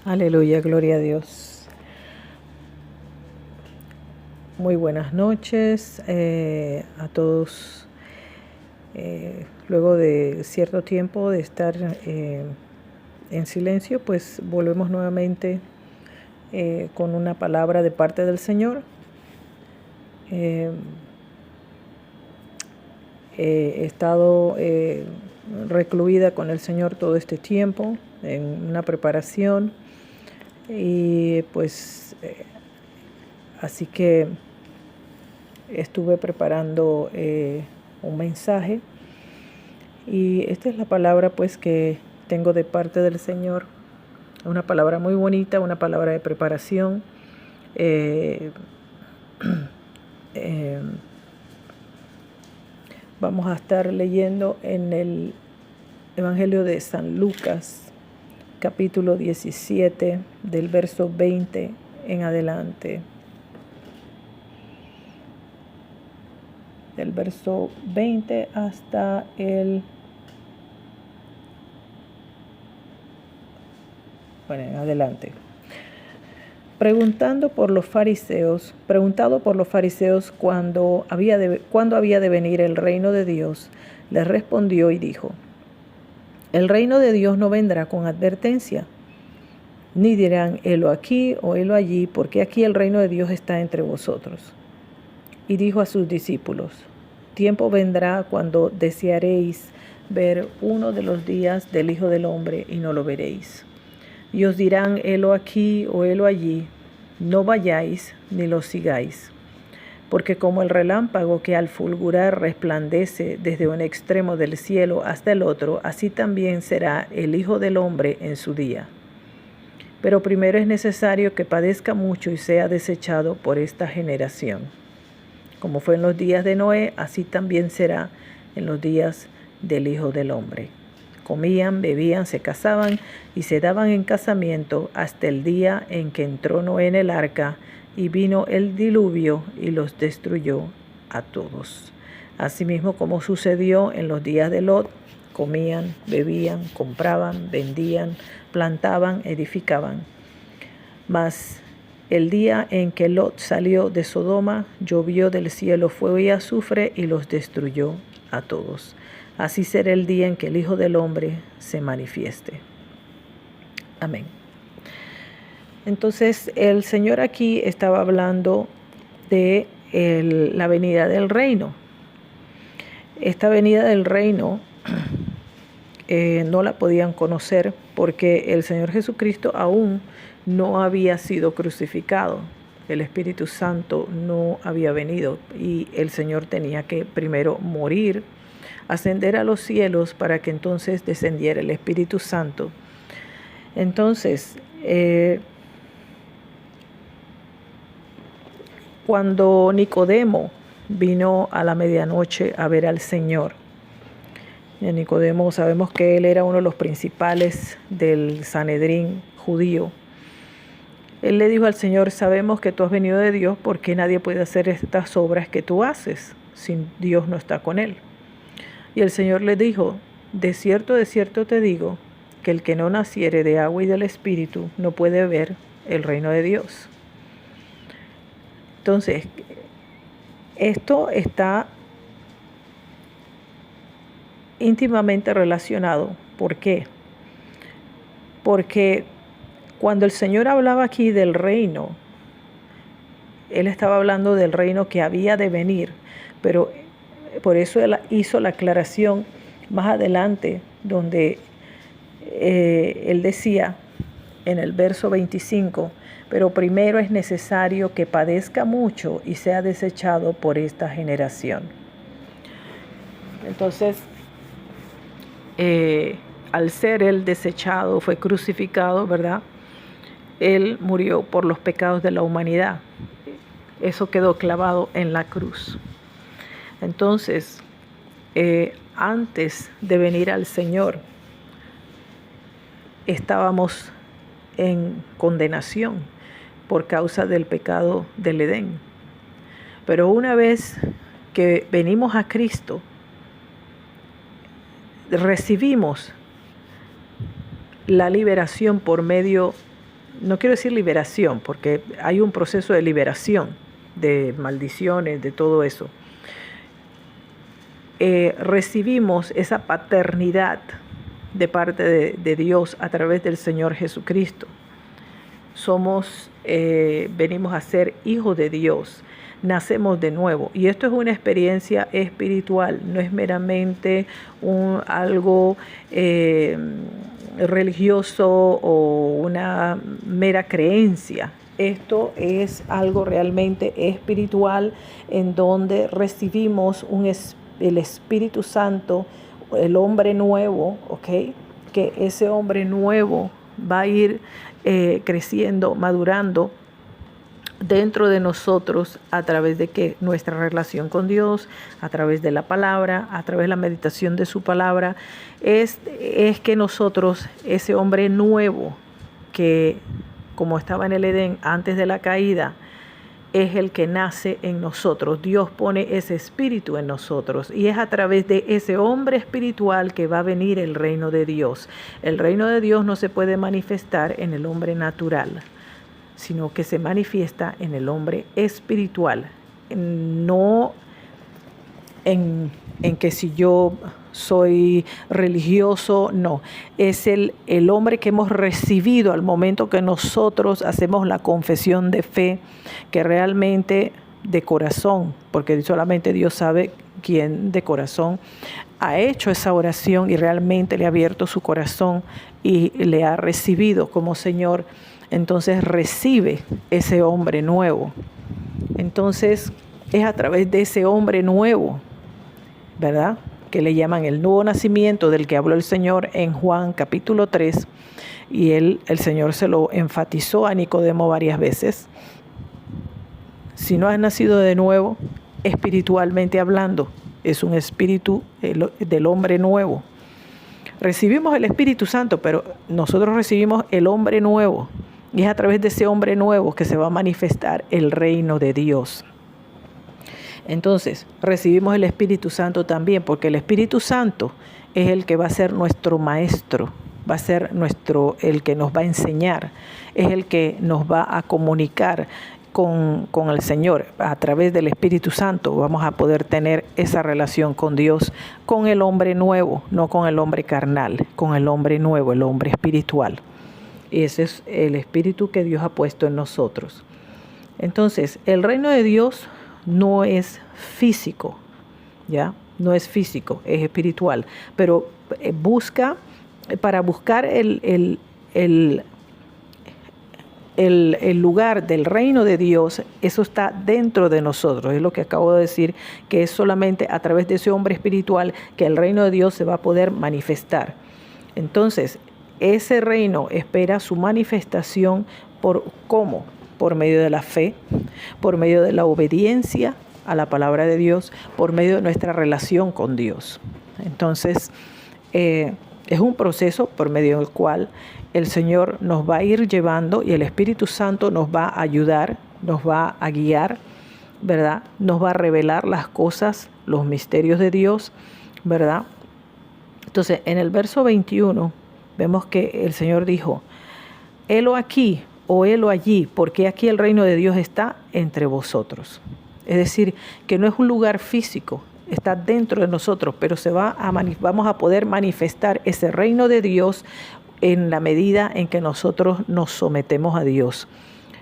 Aleluya, gloria a Dios. Muy buenas noches a todos. Luego de cierto tiempo de estar en silencio, pues volvemos nuevamente con una palabra de parte del Señor. He estado recluida con el Señor todo este tiempo en una preparación y pues así que estuve preparando un mensaje y esta es la palabra pues que tengo de parte del Señor, una palabra muy bonita, una palabra de preparación. Vamos a estar leyendo en el Evangelio de San Lucas, capítulo 17, del verso 20 en adelante. Del verso 20 hasta el... Bueno, en adelante. Preguntado por los fariseos cuándo había de venir el reino de Dios, les respondió y dijo: el reino de Dios no vendrá con advertencia, ni dirán helo aquí o helo allí, porque aquí el reino de Dios está entre vosotros. Y dijo a sus discípulos: tiempo vendrá cuando desearéis ver uno de los días del Hijo del Hombre y no lo veréis. Y os dirán helo aquí o helo allí, no vayáis ni lo sigáis. Porque como el relámpago que al fulgurar resplandece desde un extremo del cielo hasta el otro, así también será el Hijo del Hombre en su día. Pero primero es necesario que padezca mucho y sea desechado por esta generación. Como fue en los días de Noé, así también será en los días del Hijo del Hombre. Comían, bebían, se casaban y se daban en casamiento hasta el día en que entró Noé en el arca y vino el diluvio y los destruyó a todos. Asimismo, como sucedió en los días de Lot, comían, bebían, compraban, vendían, plantaban, edificaban. Mas el día en que Lot salió de Sodoma, llovió del cielo fuego y azufre y los destruyó a todos. Así será el día en que el Hijo del Hombre se manifieste. Amén. Entonces, el Señor aquí estaba hablando de la venida del reino. Esta venida del reino no la podían conocer porque el Señor Jesucristo aún no había sido crucificado. El Espíritu Santo no había venido y el Señor tenía que primero morir, ascender a los cielos para que entonces descendiera el Espíritu Santo. Entonces, cuando Nicodemo vino a la medianoche a ver al Señor, Nicodemo, sabemos que él era uno de los principales del Sanedrín judío. Él le dijo al Señor: sabemos que tú has venido de Dios, porque nadie puede hacer estas obras que tú haces si Dios no está con él. Y el Señor le dijo: de cierto te digo, que el que no naciere de agua y del Espíritu no puede ver el reino de Dios. Entonces, esto está íntimamente relacionado. ¿Por qué? Porque cuando el Señor hablaba aquí del reino, Él estaba hablando del reino que había de venir, pero por eso Él hizo la aclaración más adelante, donde Él decía en el verso 25, pero primero es necesario que padezca mucho y sea desechado por esta generación. Entonces, al ser Él desechado, fue crucificado, ¿verdad? Él murió por los pecados de la humanidad. Eso quedó clavado en la cruz. Entonces, antes de venir al Señor, estábamos en condenación por causa del pecado del Edén. Pero una vez que venimos a Cristo, recibimos la liberación por medio no quiero decir liberación, porque hay un proceso de liberación de maldiciones, de todo eso. Recibimos esa paternidad de parte de Dios a través del Señor Jesucristo. Venimos a ser hijos de Dios, nacemos de nuevo, y esto es una experiencia espiritual, no es meramente algo religioso o una mera creencia. Esto es algo realmente espiritual, en donde recibimos el Espíritu Santo, el hombre nuevo, ¿ok? Que ese hombre nuevo va a ir creciendo, madurando dentro de nosotros a través de que nuestra relación con Dios, a través de la palabra, a través de la meditación de su palabra, es que nosotros, ese hombre nuevo que como estaba en el Edén antes de la caída, es el que nace en nosotros. Dios pone ese espíritu en nosotros y es a través de ese hombre espiritual que va a venir el reino de Dios. El reino de Dios no se puede manifestar en el hombre natural, sino que se manifiesta en el hombre espiritual. No en que si yo soy religioso, no. Es el hombre que hemos recibido al momento que nosotros hacemos la confesión de fe, que realmente de corazón, porque solamente Dios sabe quién de corazón ha hecho esa oración y realmente le ha abierto su corazón y le ha recibido como Señor. Entonces recibe ese hombre nuevo. Entonces es a través de ese hombre nuevo, ¿verdad?, que le llaman el nuevo nacimiento, del que habló el Señor en Juan capítulo 3, y el Señor se lo enfatizó a Nicodemo varias veces. Si no has nacido de nuevo, espiritualmente hablando, es un espíritu del hombre nuevo. Recibimos el Espíritu Santo, pero nosotros recibimos el hombre nuevo, y es a través de ese hombre nuevo que se va a manifestar el reino de Dios. Entonces, recibimos el Espíritu Santo también, porque el Espíritu Santo es el que va a ser nuestro maestro, va a ser el que nos va a enseñar, es el que nos va a comunicar con el Señor. A través del Espíritu Santo vamos a poder tener esa relación con Dios, con el hombre nuevo, no con el hombre carnal, con el hombre nuevo, el hombre espiritual. Y ese es el Espíritu que Dios ha puesto en nosotros. Entonces, el reino de Dios no es físico, ¿ya? No es físico, es espiritual. Pero para buscar el lugar del reino de Dios, eso está dentro de nosotros. Es lo que acabo de decir, que es solamente a través de ese hombre espiritual que el reino de Dios se va a poder manifestar. Entonces, ese reino espera su manifestación ¿cómo? Por medio de la fe, por medio de la obediencia a la palabra de Dios, por medio de nuestra relación con Dios. Entonces, es un proceso por medio del cual el Señor nos va a ir llevando y el Espíritu Santo nos va a ayudar, nos va a guiar, ¿verdad? Nos va a revelar las cosas, los misterios de Dios, ¿verdad? Entonces, en el verso 21 vemos que el Señor dijo: helo aquí o helo allí, porque aquí el reino de Dios está entre vosotros. Es decir, que no es un lugar físico, está dentro de nosotros, pero vamos a poder manifestar ese reino de Dios en la medida en que nosotros nos sometemos a Dios.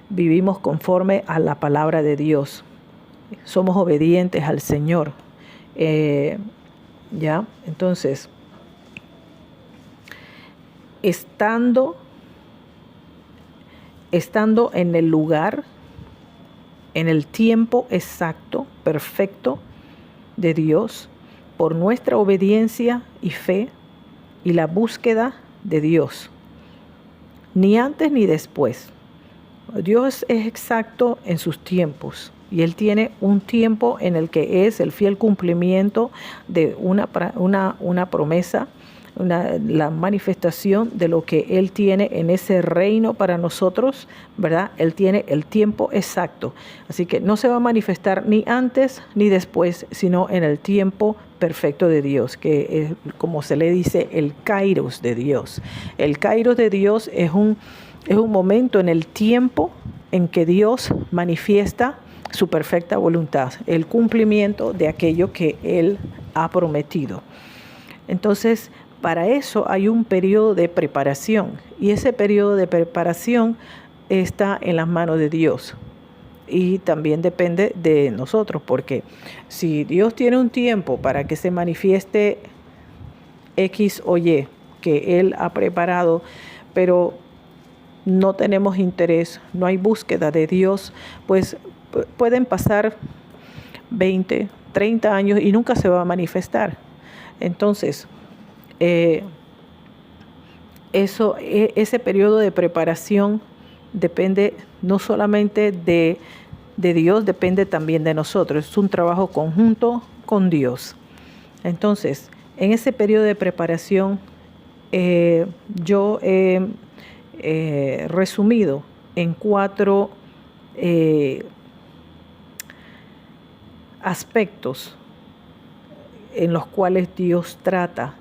Vivimos conforme a la palabra de Dios. Somos obedientes al Señor. ¿Ya? Entonces, estando en el lugar, en el tiempo exacto, perfecto de Dios, por nuestra obediencia y fe y la búsqueda de Dios, ni antes ni después. Dios es exacto en sus tiempos y Él tiene un tiempo en el que es el fiel cumplimiento de una promesa, la manifestación de lo que Él tiene en ese reino para nosotros, ¿verdad? Él tiene el tiempo exacto. Así que no se va a manifestar ni antes ni después, sino en el tiempo perfecto de Dios, que es, como se le dice, el kairos de Dios. El kairos de Dios es Es un momento en el tiempo en que Dios manifiesta su perfecta voluntad, el cumplimiento de aquello que Él ha prometido. Entonces, para eso hay un periodo de preparación, y ese periodo de preparación está en las manos de Dios. Y también depende de nosotros, porque si Dios tiene un tiempo para que se manifieste X o Y que Él ha preparado, pero no tenemos interés, no hay búsqueda de Dios, pues pueden pasar 20, 30 años y nunca se va a manifestar. Entonces, ese periodo de preparación depende no solamente de Dios, depende también de nosotros. Es un trabajo conjunto con Dios. Entonces, en ese periodo de preparación, yo he resumido en 4 aspectos en los cuales Dios trata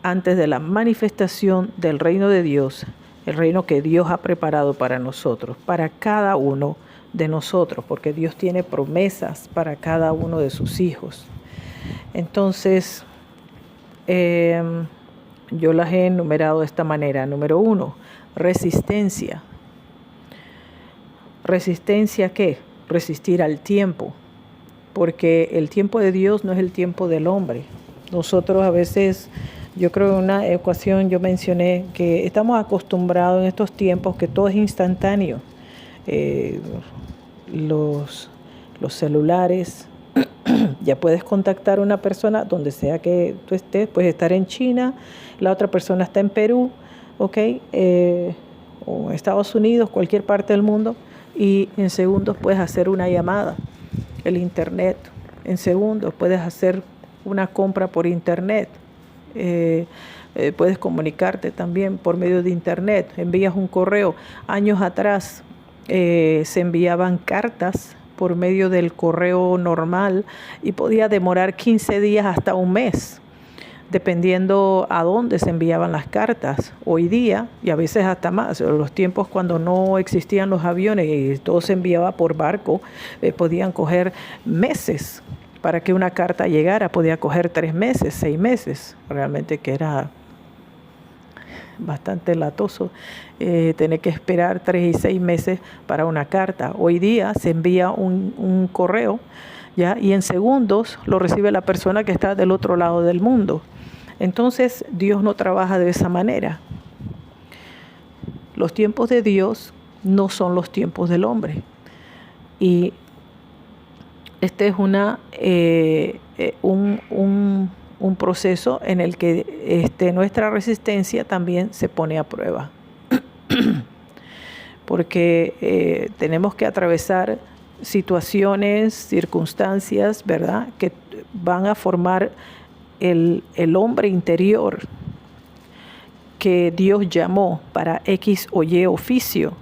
antes de la manifestación del reino de Dios, el reino que Dios ha preparado para nosotros, para cada uno de nosotros, porque Dios tiene promesas para cada uno de sus hijos. Entonces, yo las he enumerado de esta manera. Número 1, resistencia. ¿Resistencia qué? Resistir al tiempo, porque el tiempo de Dios no es el tiempo del hombre. Nosotros a veces, yo creo en una ecuación yo mencioné que estamos acostumbrados en estos tiempos que todo es instantáneo. Los celulares, ya puedes contactar a una persona donde sea que tú estés, puedes estar en China, la otra persona está en Perú, o en Estados Unidos, cualquier parte del mundo, y en segundos puedes hacer una llamada. El internet, en segundos puedes hacer una compra por internet. Puedes comunicarte también por medio de internet, envías un correo. Años atrás se enviaban cartas por medio del correo normal y podía demorar 15 días hasta un mes, dependiendo a dónde se enviaban las cartas. Hoy día, y a veces hasta más, los tiempos cuando no existían los aviones y todo se enviaba por barco, podían coger meses para que una carta llegara, podía coger 3 meses, 6 meses, realmente que era bastante latoso tener que esperar 3 y 6 meses para una carta. Hoy día se envía un correo, ¿ya? Y en segundos lo recibe la persona que está del otro lado del mundo. Entonces Dios no trabaja de esa manera. Los tiempos de Dios no son los tiempos del hombre. Y este es un proceso en el que nuestra resistencia también se pone a prueba. Porque tenemos que atravesar situaciones, circunstancias, ¿verdad?, que van a formar el hombre interior que Dios llamó para X o Y oficio.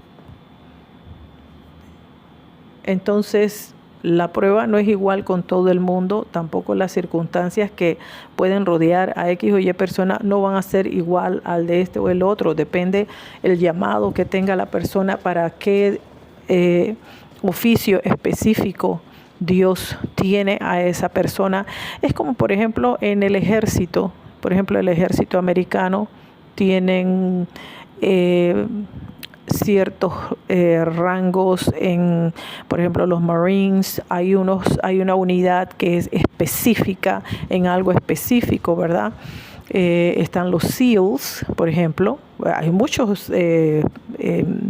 Entonces, la prueba no es igual con todo el mundo, tampoco las circunstancias que pueden rodear a X o Y persona no van a ser igual al de este o el otro. Depende el llamado que tenga la persona para qué oficio específico Dios tiene a esa persona. Es como, por ejemplo, en el ejército. Por ejemplo, el ejército americano tienen ciertos rangos por ejemplo, los Marines. Hay una unidad que es específica en algo específico, ¿verdad? Están los SEALs, por ejemplo. Hay muchos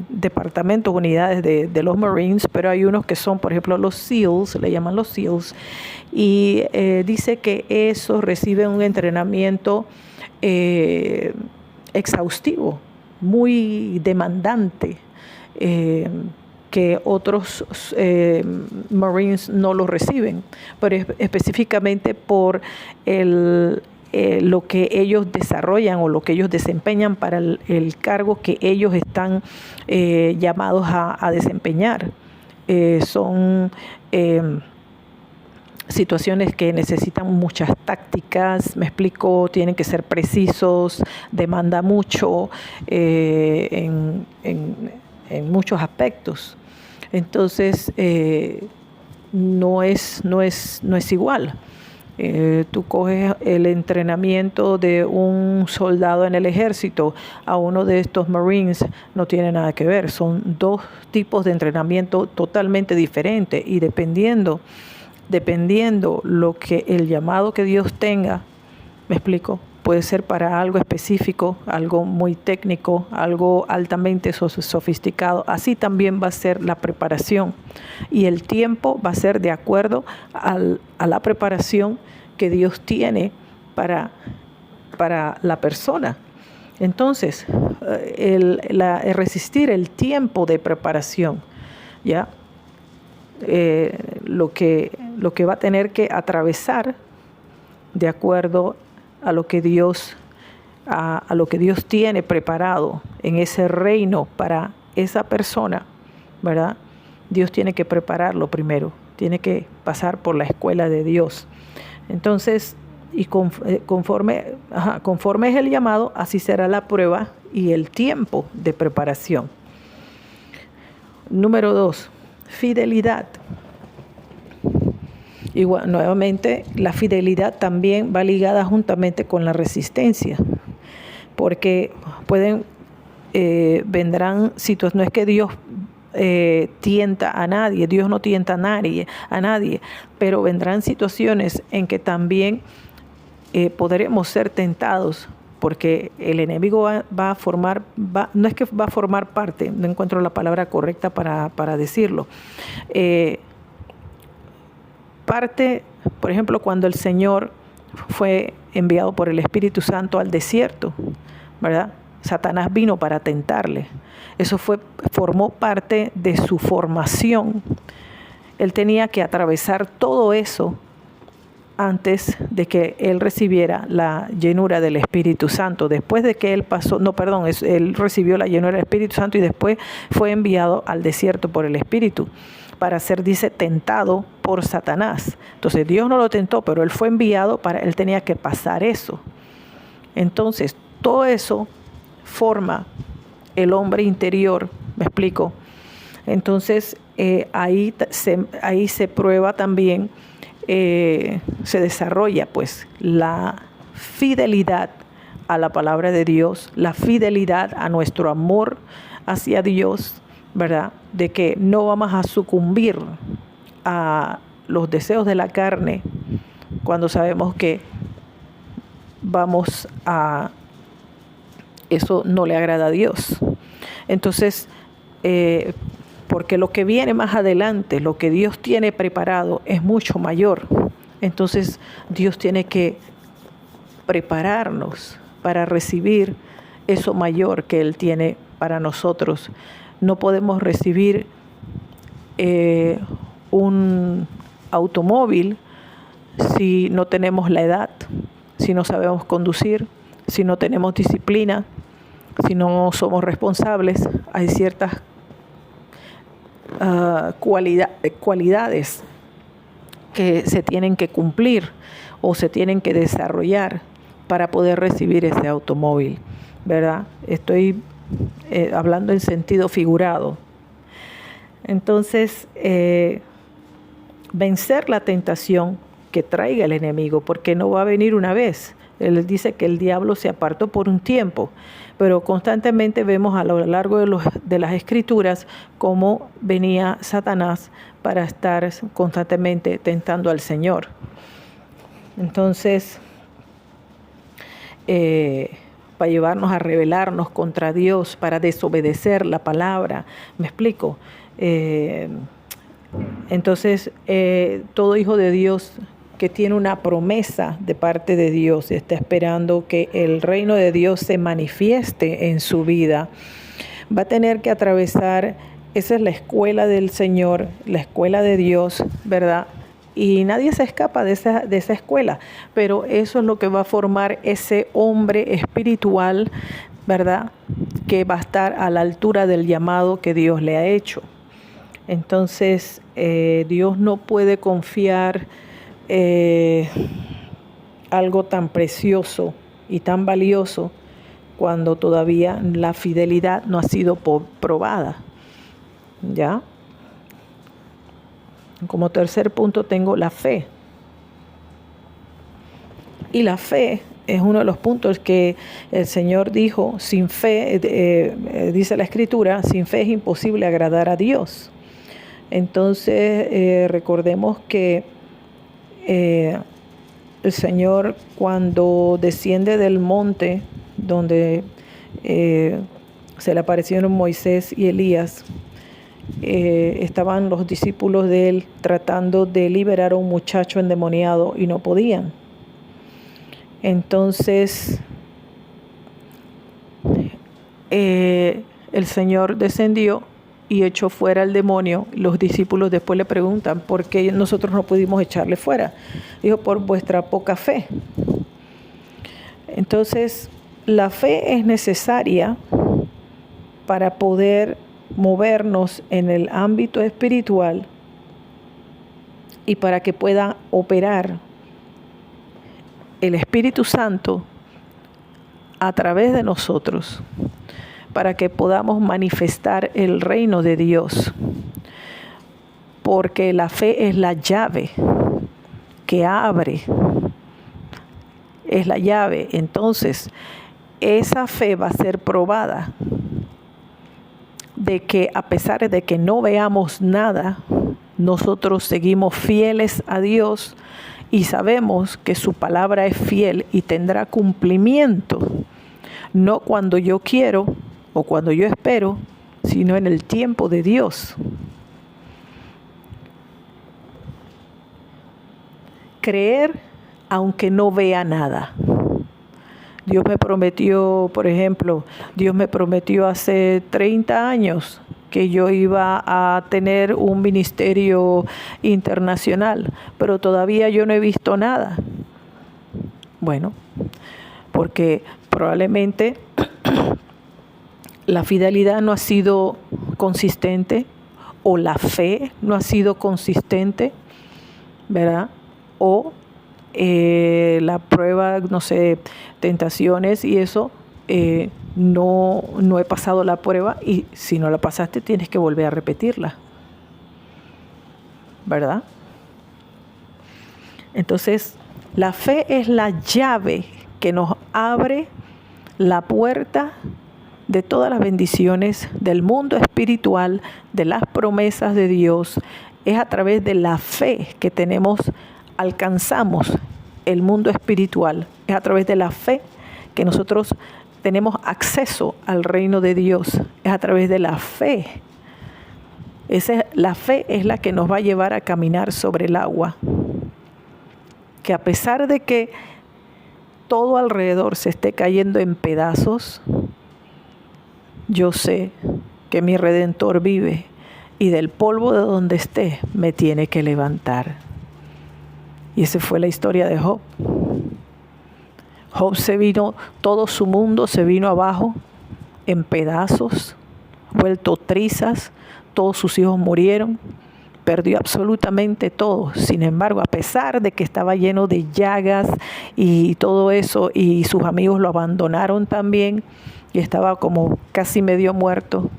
departamentos, unidades de los Marines, pero hay unos que son, por ejemplo, los SEALs, le llaman los SEALs, y dice que esos reciben un entrenamiento exhaustivo, muy demandante, que otros Marines no lo reciben, pero específicamente por lo que ellos desarrollan o lo que ellos desempeñan para el cargo que ellos están llamados a desempeñar. Son situaciones que necesitan muchas tácticas, me explico, tienen que ser precisos, demanda mucho en muchos aspectos. Entonces, no es igual. Tú coges el entrenamiento de un soldado en el ejército a uno de estos Marines, no tiene nada que ver. Son dos tipos de entrenamiento totalmente diferentes, y dependiendo lo que el llamado que Dios tenga, me explico, puede ser para algo específico, algo muy técnico, algo altamente sofisticado. Así también va a ser la preparación, y el tiempo va a ser de acuerdo a la preparación que Dios tiene para la persona. Entonces, el resistir el tiempo de preparación, ¿ya? Lo que va a tener que atravesar de acuerdo a lo que Dios tiene preparado en ese reino para esa persona, ¿verdad? Dios tiene que prepararlo primero, tiene que pasar por la escuela de Dios. Entonces, y conforme es el llamado, así será la prueba y el tiempo de preparación. Número 2, fidelidad. Igual, nuevamente, la fidelidad también va ligada juntamente con la resistencia, porque vendrán situaciones. No es que Dios tienta a nadie, Dios no tienta a nadie, pero vendrán situaciones en que también podremos ser tentados, porque el enemigo va a formar, no es que va a formar parte, no encuentro la palabra correcta para decirlo. Parte, por ejemplo, cuando el Señor fue enviado por el Espíritu Santo al desierto, ¿verdad? Satanás vino para tentarle. Eso formó parte de su formación. Él tenía que atravesar todo eso antes de que él recibiera la llenura del Espíritu Santo. Después de que él recibió la llenura del Espíritu Santo y después fue enviado al desierto por el Espíritu para ser, dice, tentado por Satanás. Entonces Dios no lo tentó, pero él fue enviado él tenía que pasar eso. Entonces todo eso forma el hombre interior, ¿me explico? Entonces ahí se prueba también, se desarrolla pues la fidelidad a la palabra de Dios, la fidelidad a nuestro amor hacia Dios, ¿verdad? De que no vamos a sucumbir a los deseos de la carne cuando sabemos que eso no le agrada a Dios. Entonces, porque lo que viene más adelante, lo que Dios tiene preparado es mucho mayor. Entonces, Dios tiene que prepararnos para recibir eso mayor que Él tiene para nosotros. No podemos recibir un automóvil si no tenemos la edad, si no sabemos conducir, si no tenemos disciplina, si no somos responsables. Hay ciertas cualidades que se tienen que cumplir o se tienen que desarrollar para poder recibir ese automóvil, ¿verdad? Estoy hablando en sentido figurado. Entonces, vencer la tentación que traiga el enemigo, porque no va a venir una vez. Él dice que el diablo se apartó por un tiempo, pero constantemente vemos a lo largo de las escrituras cómo venía Satanás para estar constantemente tentando al Señor. Entonces, para llevarnos a rebelarnos contra Dios, para desobedecer la palabra. ¿Me explico? Entonces, todo hijo de Dios que tiene una promesa de parte de Dios, está esperando que el reino de Dios se manifieste en su vida, va a tener que atravesar, esa es la escuela del Señor, la escuela de Dios, ¿verdad? Y nadie se escapa de esa escuela, pero eso es lo que va a formar ese hombre espiritual, ¿verdad? Que va a estar a la altura del llamado que Dios le ha hecho. Entonces, Dios no puede confiar algo tan precioso y tan valioso cuando todavía la fidelidad no ha sido probada. ¿Ya? Como tercer punto tengo la fe. Y la fe es uno de los puntos que el Señor dijo, sin fe, dice la Escritura, sin fe es imposible agradar a Dios. Entonces, recordemos que el Señor, cuando desciende del monte donde se le aparecieron Moisés y Elías, estaban los discípulos de él tratando de liberar a un muchacho endemoniado y no podían. Entonces el Señor descendió y echó fuera al demonio. Los discípulos después le preguntan por qué nosotros no pudimos echarle fuera. Dijo, por vuestra poca fe. Entonces la fe es necesaria para poder movernos en el ámbito espiritual y para que pueda operar el Espíritu Santo a través de nosotros, para que podamos manifestar el reino de Dios. Porque la fe es la llave que abre, es la llave. Entonces, esa fe va a ser probada, de que a pesar de que no veamos nada, nosotros seguimos fieles a Dios y sabemos que su palabra es fiel y tendrá cumplimiento, no cuando yo quiero o cuando yo espero, sino en el tiempo de Dios. Creer aunque no vea nada. Dios me prometió, por ejemplo, Dios me prometió hace 30 años que yo iba a tener un ministerio internacional, pero todavía yo no he visto nada. Bueno, porque probablemente la fidelidad no ha sido consistente o la fe no ha sido consistente, ¿verdad? O la prueba, no sé, tentaciones y eso, no he pasado la prueba, y si no la pasaste tienes que volver a repetirla, ¿verdad? Entonces, la fe es la llave que nos abre la puerta de todas las bendiciones del mundo espiritual, de las promesas de Dios. Es a través de la fe que alcanzamos el mundo espiritual. Es a través de la fe que nosotros tenemos acceso al reino de Dios. Es a través de la fe. La fe es la que nos va a llevar a caminar sobre el agua. Que a pesar de que todo alrededor se esté cayendo en pedazos, yo sé que mi Redentor vive y del polvo de donde esté me tiene que levantar. Y esa fue la historia de Job. Job todo su mundo se vino abajo en pedazos, vuelto trizas, todos sus hijos murieron, perdió absolutamente todo. Sin embargo, a pesar de que estaba lleno de llagas y todo eso, y sus amigos lo abandonaron también, y estaba como casi medio muerto,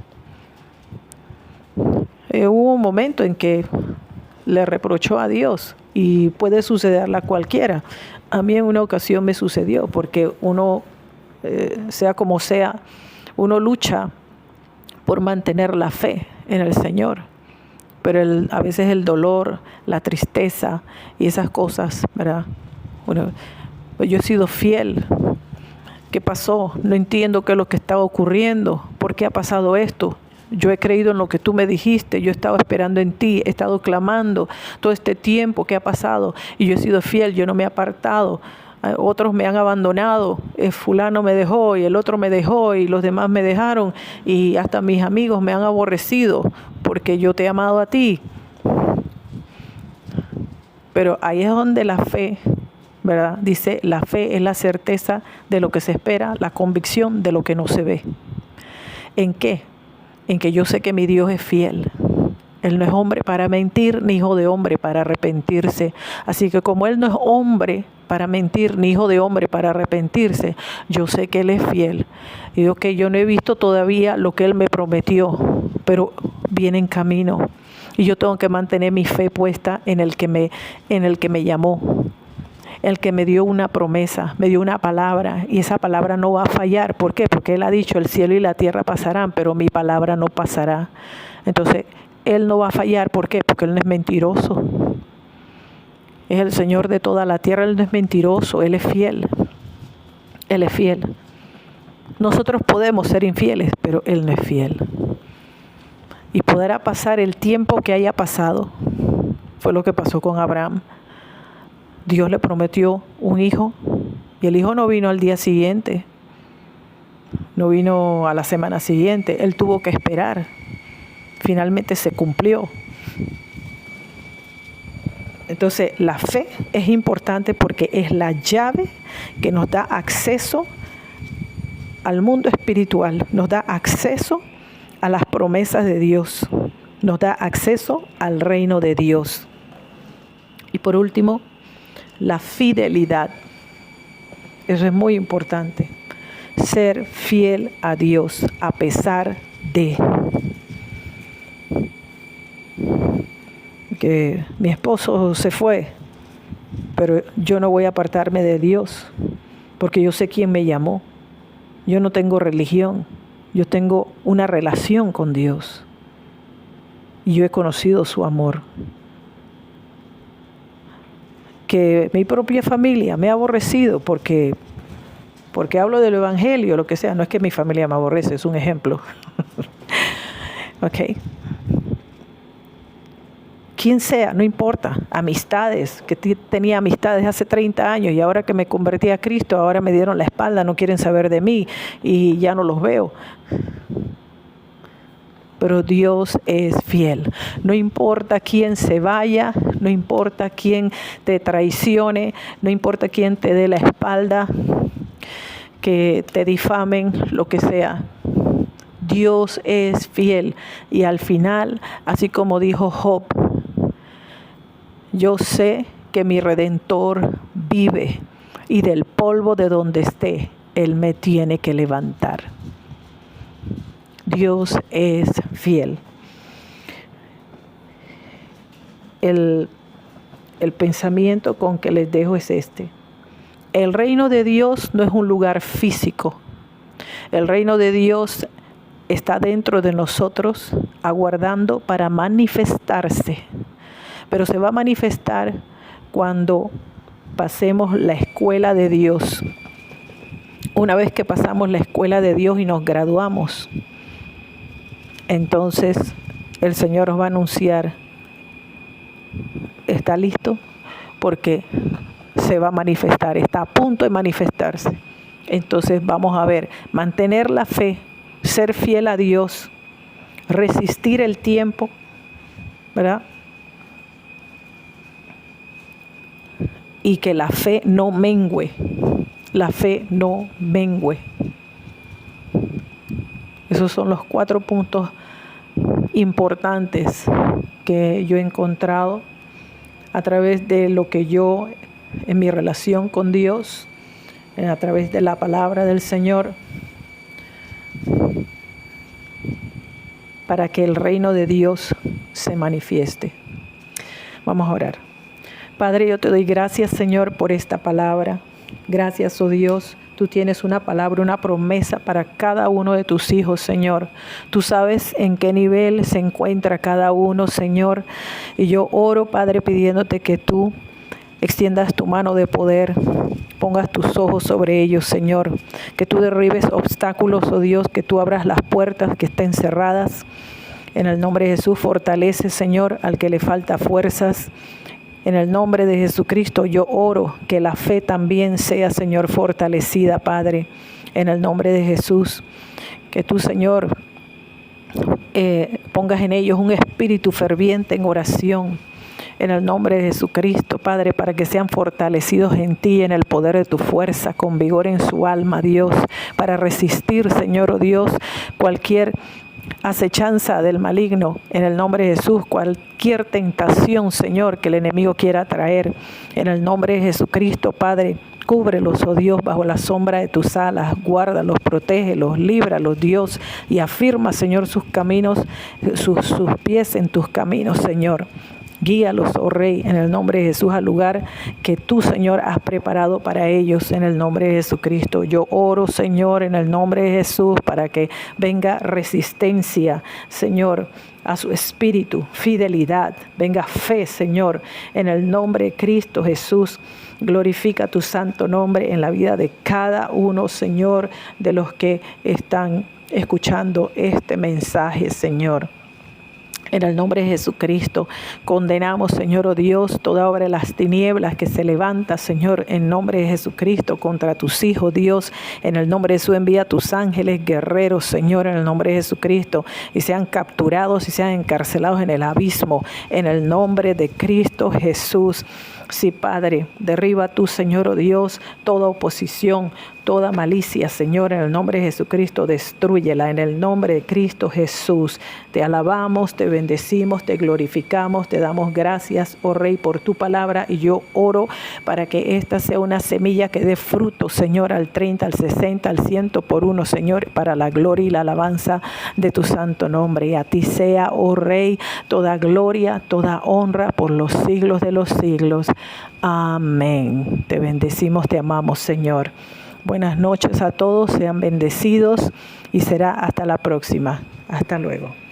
hubo un momento en que le reprochó a Dios, y puede sucederle a cualquiera. A mí en una ocasión me sucedió, porque uno, sea como sea, uno lucha por mantener la fe en el Señor. Pero a veces el dolor, la tristeza y esas cosas, ¿verdad? Bueno, pues yo he sido fiel. ¿Qué pasó? No entiendo qué es lo que está ocurriendo. ¿Por qué ha pasado esto? Yo he creído en lo que tú me dijiste, yo he estado esperando en ti, he estado clamando todo este tiempo que ha pasado y yo he sido fiel, yo no me he apartado. Otros me han abandonado, fulano me dejó y el otro me dejó y los demás me dejaron y hasta mis amigos me han aborrecido porque yo te he amado a ti. Pero ahí es donde la fe, ¿verdad? Dice, la fe es la certeza de lo que se espera, la convicción de lo que no se ve. ¿En qué? En que yo sé que mi Dios es fiel. Él no es hombre para mentir, ni hijo de hombre para arrepentirse. Así que como Él no es hombre para mentir, ni hijo de hombre para arrepentirse, yo sé que Él es fiel. Y digo que yo no he visto todavía lo que Él me prometió, pero viene en camino. Y yo tengo que mantener mi fe puesta en el que me llamó. El que me dio una promesa, me dio una palabra, y esa palabra no va a fallar. ¿Por qué? Porque Él ha dicho, el cielo y la tierra pasarán, pero mi palabra no pasará. Entonces, Él no va a fallar. ¿Por qué? Porque Él no es mentiroso. Es el Señor de toda la tierra. Él no es mentiroso. Él es fiel. Él es fiel. Nosotros podemos ser infieles, pero Él no es fiel. Y podrá pasar el tiempo que haya pasado. Fue lo que pasó con Abraham. Dios le prometió un hijo y el hijo no vino al día siguiente, no vino a la semana siguiente. Él tuvo que esperar. Finalmente se cumplió. Entonces, la fe es importante porque es la llave que nos da acceso al mundo espiritual, nos da acceso a las promesas de Dios, nos da acceso al reino de Dios. Y por último, la fidelidad. Eso es muy importante. Ser fiel a Dios a pesar de que mi esposo se fue, pero yo no voy a apartarme de Dios, porque yo sé quién me llamó. Yo no tengo religión, yo tengo una relación con Dios y yo he conocido su amor. Que mi propia familia me ha aborrecido porque hablo del evangelio, lo que sea. No es que mi familia me aborrece, es un ejemplo. Ok. Quien sea, no importa. Amistades, que tenía amistades hace 30 años y ahora que me convertí a Cristo, ahora me dieron la espalda, no quieren saber de mí y ya no los veo. Pero Dios es fiel. No importa quién se vaya, no importa quién te traicione, no importa quién te dé la espalda, que te difamen, lo que sea. Dios es fiel. Y al final, así como dijo Job, yo sé que mi Redentor vive y del polvo de donde esté, Él me tiene que levantar. Dios es fiel. El pensamiento con que les dejo es este. El reino de Dios no es un lugar físico. El reino de Dios está dentro de nosotros, aguardando para manifestarse. Pero se va a manifestar cuando pasemos la escuela de Dios. Una vez que pasamos la escuela de Dios y nos graduamos, entonces el Señor os va a anunciar, ¿está listo? Porque se va a manifestar, está a punto de manifestarse. Entonces vamos a ver, mantener la fe, ser fiel a Dios, resistir el tiempo, ¿verdad? Y que la fe no mengüe, la fe no mengüe. Esos son los 4 puntos importantes que yo he encontrado a través de lo que yo, en mi relación con Dios, a través de la palabra del Señor, para que el reino de Dios se manifieste. Vamos a orar. Padre, yo te doy gracias, Señor, por esta palabra. Gracias, oh Dios. Tú tienes una palabra, una promesa para cada uno de tus hijos, Señor. Tú sabes en qué nivel se encuentra cada uno, Señor. Y yo oro, Padre, pidiéndote que tú extiendas tu mano de poder, pongas tus ojos sobre ellos, Señor. Que tú derribes obstáculos, oh Dios, que tú abras las puertas que estén cerradas. En el nombre de Jesús, fortalece, Señor, al que le falta fuerzas. En el nombre de Jesucristo yo oro que la fe también sea, Señor, fortalecida, Padre. En el nombre de Jesús, que tú, Señor, pongas en ellos un espíritu ferviente en oración. En el nombre de Jesucristo, Padre, para que sean fortalecidos en ti, en el poder de tu fuerza, con vigor en su alma, Dios, para resistir, Señor, oh Dios, cualquier acechanza del maligno, en el nombre de Jesús, cualquier tentación, Señor, que el enemigo quiera traer, en el nombre de Jesucristo, Padre. Cúbrelos, oh Dios, bajo la sombra de tus alas, guárdalos, protégelos, líbralos, Dios, y afirma, Señor, sus caminos, sus pies en tus caminos, Señor. Guíalos, oh Rey, en el nombre de Jesús, al lugar que tú, Señor, has preparado para ellos, en el nombre de Jesucristo. Yo oro, Señor, en el nombre de Jesús, para que venga resistencia, Señor, a su espíritu, fidelidad, venga fe, Señor, en el nombre de Cristo Jesús. Glorifica tu santo nombre en la vida de cada uno, Señor, de los que están escuchando este mensaje, Señor. En el nombre de Jesucristo, condenamos, Señor, oh Dios, toda obra de las tinieblas que se levanta, Señor, en nombre de Jesucristo, contra tus hijos, Dios. En el nombre de Jesús, envía a tus ángeles guerreros, Señor, en el nombre de Jesucristo, y sean capturados y sean encarcelados en el abismo, en el nombre de Cristo Jesús. Sí, Padre, derriba tú, Señor, oh Dios, toda oposición, toda malicia, Señor, en el nombre de Jesucristo, destrúyela, en el nombre de Cristo Jesús. Te alabamos, te bendecimos, te glorificamos, te damos gracias, oh Rey, por tu palabra, y yo oro para que esta sea una semilla que dé fruto, Señor, al 30, al 60, al 100 por uno, Señor, para la gloria y la alabanza de tu santo nombre. Y a ti sea, oh Rey, toda gloria, toda honra por los siglos de los siglos. Amén. Te bendecimos, te amamos, Señor. Buenas noches a todos, sean bendecidos y será hasta la próxima. Hasta luego.